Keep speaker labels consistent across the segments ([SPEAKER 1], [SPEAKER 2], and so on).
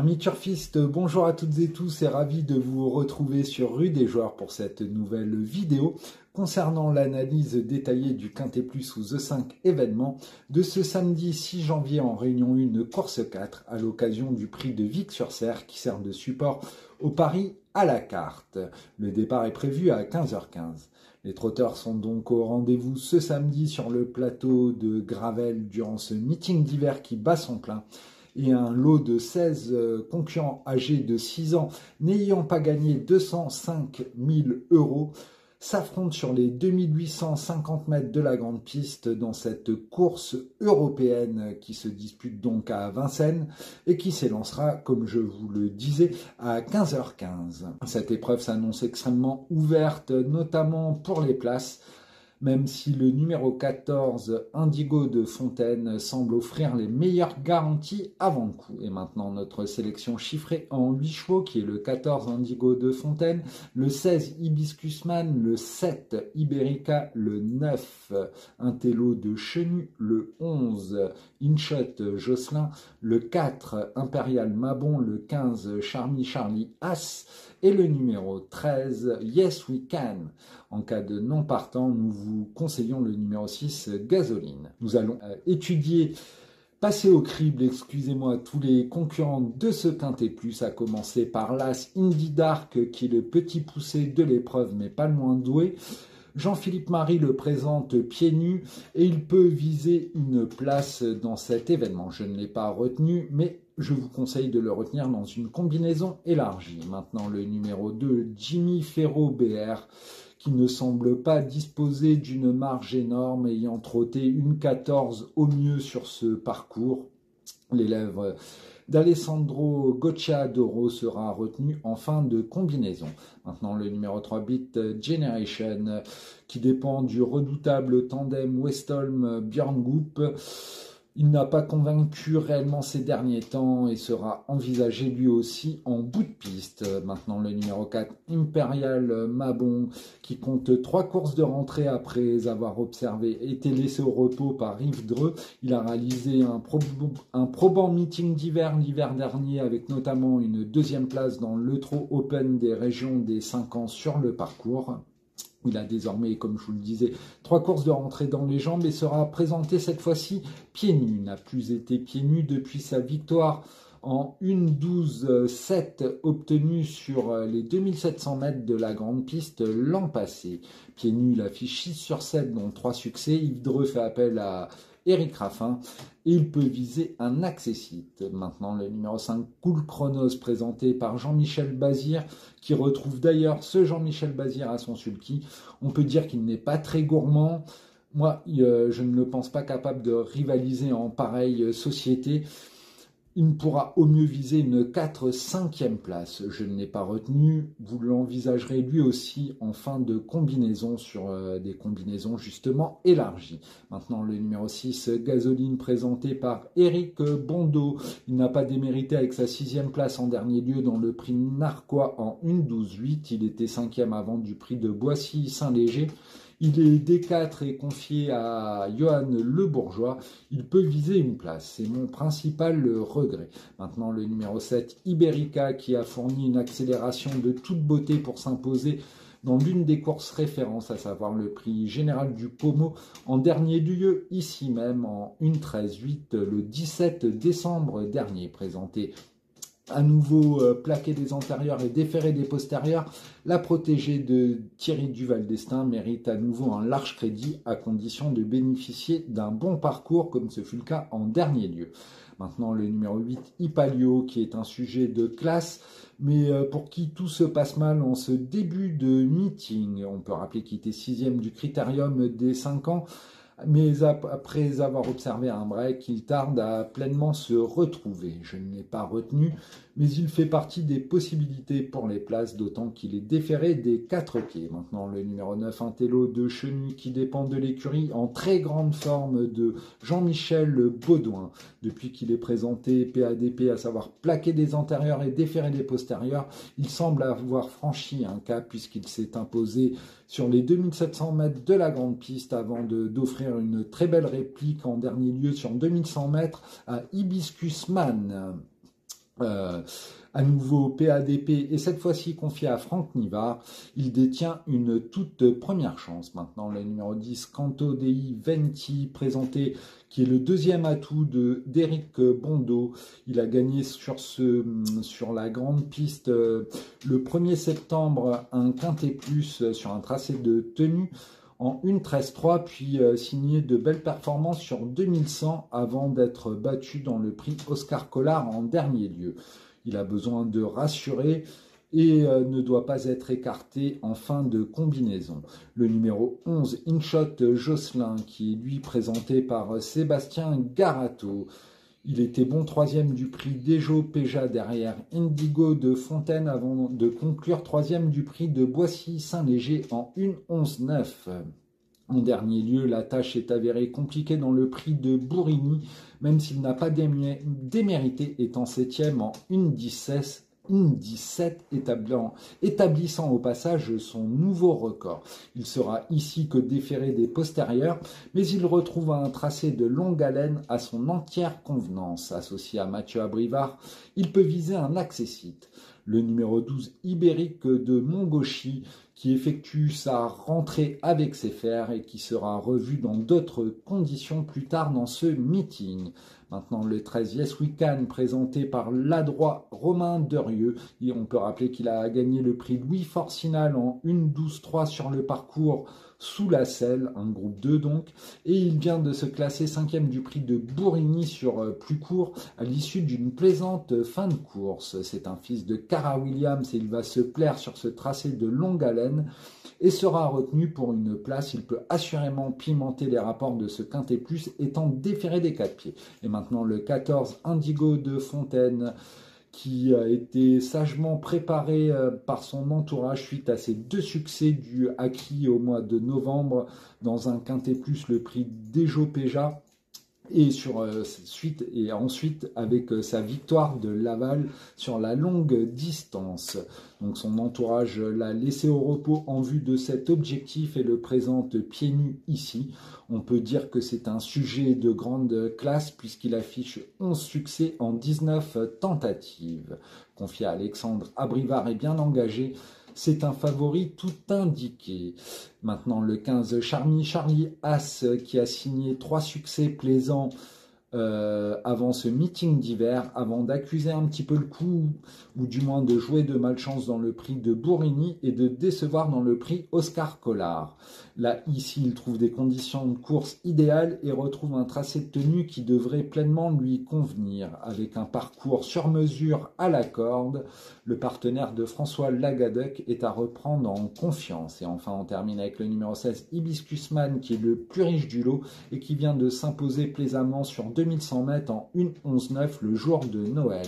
[SPEAKER 1] Amis turfistes, bonjour à toutes et tous et ravi de vous retrouver sur Rue des Joueurs pour cette nouvelle vidéo concernant l'analyse détaillée du Quintet Plus ou The 5 événement de ce samedi 6 janvier en Réunion 1 course 4 à l'occasion du prix de Vic-sur-Serre qui sert de support au pari à la carte. Le départ est prévu à 15h15. Les trotteurs sont donc au rendez-vous ce samedi sur le plateau de Gravel durant ce meeting d'hiver qui bat son plein. Et un lot de 16 concurrents âgés de 6 ans n'ayant pas gagné 205 000 € s'affrontent sur les 2850 mètres de la grande piste dans cette course européenne qui se dispute donc à Vincennes et qui s'élancera, comme je vous le disais, à 15h15. Cette épreuve s'annonce extrêmement ouverte, notamment pour les places, même si le numéro 14, Indigo de Fontaine, semble offrir les meilleures garanties avant le coup. Et maintenant, notre sélection chiffrée en 8 chevaux, qui est le 14, Indigo de Fontaine, le 16, Hibiscusman, le 7, Iberica, le 9, Intello de Chenu, le 11, Inshot Jocelyn, le 4, Impérial Mabon, le 15, Charmy Charlie As, et le numéro 13, Yes We Can. En cas de non partant, nous vous conseillons le numéro 6, Gasoline. Nous allons passer au crible, excusez-moi, tous les concurrents de ce Quintet Plus, à commencer par l'As Indy Dark, qui est le petit poussé de l'épreuve, mais pas le moins doué. Jean-Philippe Marie le présente pieds nus et il peut viser une place dans cet événement. Je ne l'ai pas retenu, mais je vous conseille de le retenir dans une combinaison élargie. Maintenant, le numéro 2, Jimmy Ferro BR, qui ne semble pas disposer d'une marge énorme, ayant trotté une 14 au mieux sur ce parcours. L'élève d'Alessandro Gocciadoro sera retenu en fin de combinaison. Maintenant, le numéro 3, Beat Generation, qui dépend du redoutable tandem Westholm-Björn Goop. Il n'a pas convaincu réellement ces derniers temps et sera envisagé lui aussi en bout de piste. Maintenant, le numéro 4, Imperial Mabon, qui compte 3 courses de rentrée après avoir été laissé au repos par Yves Dreux. Il a réalisé un probant meeting d'hiver l'hiver dernier avec notamment une 2e place dans l'Eutro Open des régions des 5 ans sur le parcours. Il a désormais, comme je vous le disais, 3 courses de rentrée dans les jambes et sera présenté cette fois-ci pieds nus. Il n'a plus été pieds nus depuis sa victoire en 1:12:7 obtenue sur les 2700 mètres de la grande piste l'an passé. Pieds nus, il affiche 6/7, dont 3 succès. Yves Dreux fait appel à Eric Raffin et il peut viser un accessite. Maintenant, le numéro 5, Cool Chronos, présenté par Jean-Michel Bazir, qui retrouve d'ailleurs ce Jean-Michel Bazir à son sulky. On peut dire qu'il n'est pas très gourmand. Moi, je ne le pense pas capable de rivaliser en pareille société. Il ne pourra au mieux viser une 4/5e place. Je ne l'ai pas retenu. Vous l'envisagerez lui aussi en fin de combinaison sur des combinaisons justement élargies. Maintenant, le numéro 6, Gasoline, présenté par Eric Bondo. Il n'a pas démérité avec sa 6e place en dernier lieu dans le prix Narquois en 1:12:8. Il était 5e avant du prix de Boissy-Saint-Léger. Il est D4 et confié à Johan Le Bourgeois. Il peut viser une place. C'est mon principal regret. Maintenant, le numéro 7, Iberica, qui a fourni une accélération de toute beauté pour s'imposer dans l'une des courses références, à savoir le prix général du Como, en dernier lieu, ici même, en 1:13:8, le 17 décembre dernier, présenté à nouveau plaqué des antérieurs et déféré des postérieurs. La protégée de Thierry Duval d'Estaing mérite à nouveau un large crédit à condition de bénéficier d'un bon parcours comme ce fut le cas en dernier lieu. Maintenant, le numéro 8, Ipalio, qui est un sujet de classe, mais pour qui tout se passe mal en ce début de meeting. On peut rappeler qu'il était 6e du critérium des 5 ans. Mais après avoir observé un break, il tarde à pleinement se retrouver. Je ne l'ai pas retenu, mais il fait partie des possibilités pour les places, d'autant qu'il est déféré des 4 pieds. Maintenant, le numéro 9, Intello de Chenu, qui dépend de l'écurie en très grande forme de Jean-Michel Baudouin. Depuis qu'il est présenté PADP, à savoir plaquer des antérieurs et déférer des postérieurs, il semble avoir franchi un cap puisqu'il s'est imposé sur les 2700 mètres de la grande piste avant d'offrir une très belle réplique en dernier lieu sur 2100 mètres à Hibiscusman. Euh, à nouveau PADP et cette fois-ci confié à Franck Nivard, il détient une toute première chance. Maintenant le numéro 10, Canto Dei Venti, présenté, qui est le deuxième atout d'Éric Bondo. Il a gagné sur la grande piste le 1er septembre un quintet plus sur un tracé de tenue en 1.13.3, puis signé de belles performances sur 2100 avant d'être battu dans le prix Oscar Collard en dernier lieu. Il a besoin de rassurer et ne doit pas être écarté en fin de combinaison. Le numéro 11, Inshot Jocelyn, qui est lui présenté par Sébastien Garato. Il était bon troisième du prix Dejo Péja derrière Indigo de Fontaine avant de conclure troisième du prix de Boissy-Saint-Léger en 1.11.9. En dernier lieu, la tâche est avérée compliquée dans le prix de Bourigny, même s'il n'a pas démérité, étant septième en 1.17, établissant au passage son nouveau record. Il sera ici que déféré des postérieurs, mais il retrouve un tracé de longue haleine à son entière convenance. Associé à Mathieu Abrivard, il peut viser un accessite. Le numéro 12, Ibérique de Montgauchy, qui effectue sa rentrée avec ses fers et qui sera revu dans d'autres conditions plus tard dans ce meeting. Maintenant, le 13, Yes We Can, présenté par l'adroit Romain Derieux. Et on peut rappeler qu'il a gagné le prix Louis Forcinal en 1.12.3 sur le parcours sous la selle, un groupe 2 donc. Et il vient de se classer 5e du prix de Bourigny sur plus court à l'issue d'une plaisante fin de course. C'est un fils de Cara Williams et il va se plaire sur ce tracé de longue haleine et sera retenu pour une place. Il peut assurément pimenter les rapports de ce quintet plus étant déféré des 4 pieds. Et maintenant le 14, Indigo de Fontaine, qui a été sagement préparé par son entourage suite à ses 2 succès acquis au mois de novembre dans un quintet plus, le prix Dejo Péja, et ensuite avec sa victoire de Laval sur la longue distance. Donc son entourage l'a laissé au repos en vue de cet objectif et le présente pieds nus ici. On peut dire que c'est un sujet de grande classe puisqu'il affiche 11 succès en 19 tentatives. Confié à Alexandre Abrivard et bien engagé, c'est un favori tout indiqué. Maintenant, le 15, Charlie As, qui a signé 3 succès plaisants avant ce meeting d'hiver, avant d'accuser un petit peu le coup, ou du moins de jouer de malchance dans le prix de Bourigny et de décevoir dans le prix Oscar Collard. Là, ici, il trouve des conditions de course idéales et retrouve un tracé de tenue qui devrait pleinement lui convenir. Avec un parcours sur mesure à la corde, le partenaire de François Lagadec est à reprendre en confiance. Et enfin, on termine avec le numéro 16, Hibiscusman, qui est le plus riche du lot et qui vient de s'imposer plaisamment sur 2100 mètres en 1.11.9 le jour de Noël.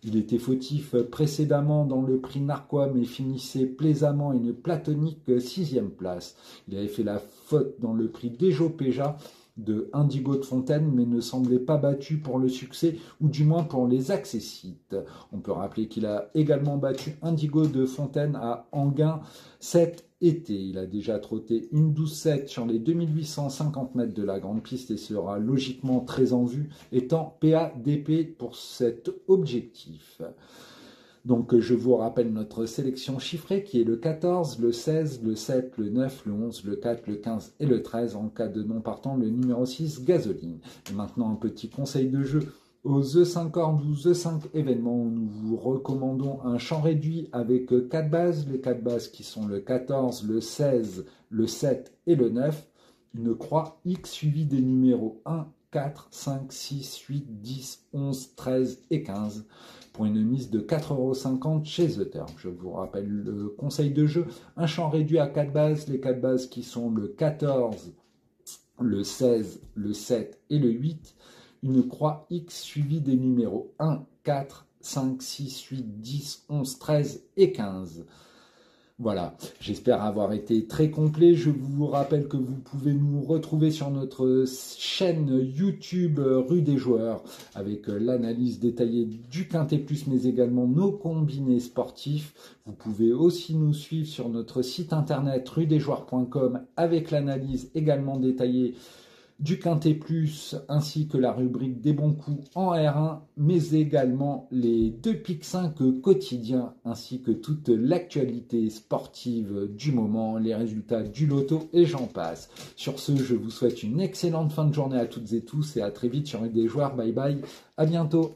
[SPEAKER 1] Il était fautif précédemment dans le prix Narquois, mais finissait plaisamment une platonique 6e place. Il avait fait la faute dans le prix Dejo Péja de Indigo de Fontaine, mais ne semblait pas battu pour le succès, ou du moins pour les accessites. On peut rappeler qu'il a également battu Indigo de Fontaine à Anguin cet été. Il a déjà trotté une 12-7 sur les 2850 mètres de la grande piste et sera logiquement très en vue, étant PADP pour cet objectif. Donc je vous rappelle notre sélection chiffrée qui est le 14, le 16, le 7, le 9, le 11, le 4, le 15 et le 13. En cas de non partant, le numéro 6, Gasoline. Et maintenant un petit conseil de jeu. Aux E5 cordes ou E5 événements, nous vous recommandons un champ réduit avec 4 bases. Les 4 bases qui sont le 14, le 16, le 7 et le 9. Une croix X suivie des numéros 1, 4, 5, 6, 8, 10, 11, 13 et 15 pour une mise de 4,50 € chez The Turf. Je vous rappelle le conseil de jeu, un champ réduit à 4 bases, les 4 bases qui sont le 14, le 16, le 7 et le 8, une croix X suivie des numéros 1, 4, 5, 6, 8, 10, 11, 13 et 15. Voilà, j'espère avoir été très complet. Je vous rappelle que vous pouvez nous retrouver sur notre chaîne YouTube Rue des Joueurs avec l'analyse détaillée du Quintet Plus, mais également nos combinés sportifs. Vous pouvez aussi nous suivre sur notre site internet rudesjoueurs.com avec l'analyse également détaillée du Quintet Plus ainsi que la rubrique des bons coups en R1, mais également les 2 pics 5 quotidiens ainsi que toute l'actualité sportive du moment, les résultats du loto et j'en passe. Sur ce, je vous souhaite une excellente fin de journée à toutes et tous et à très vite sur Rue des Joueurs. Bye bye, à bientôt.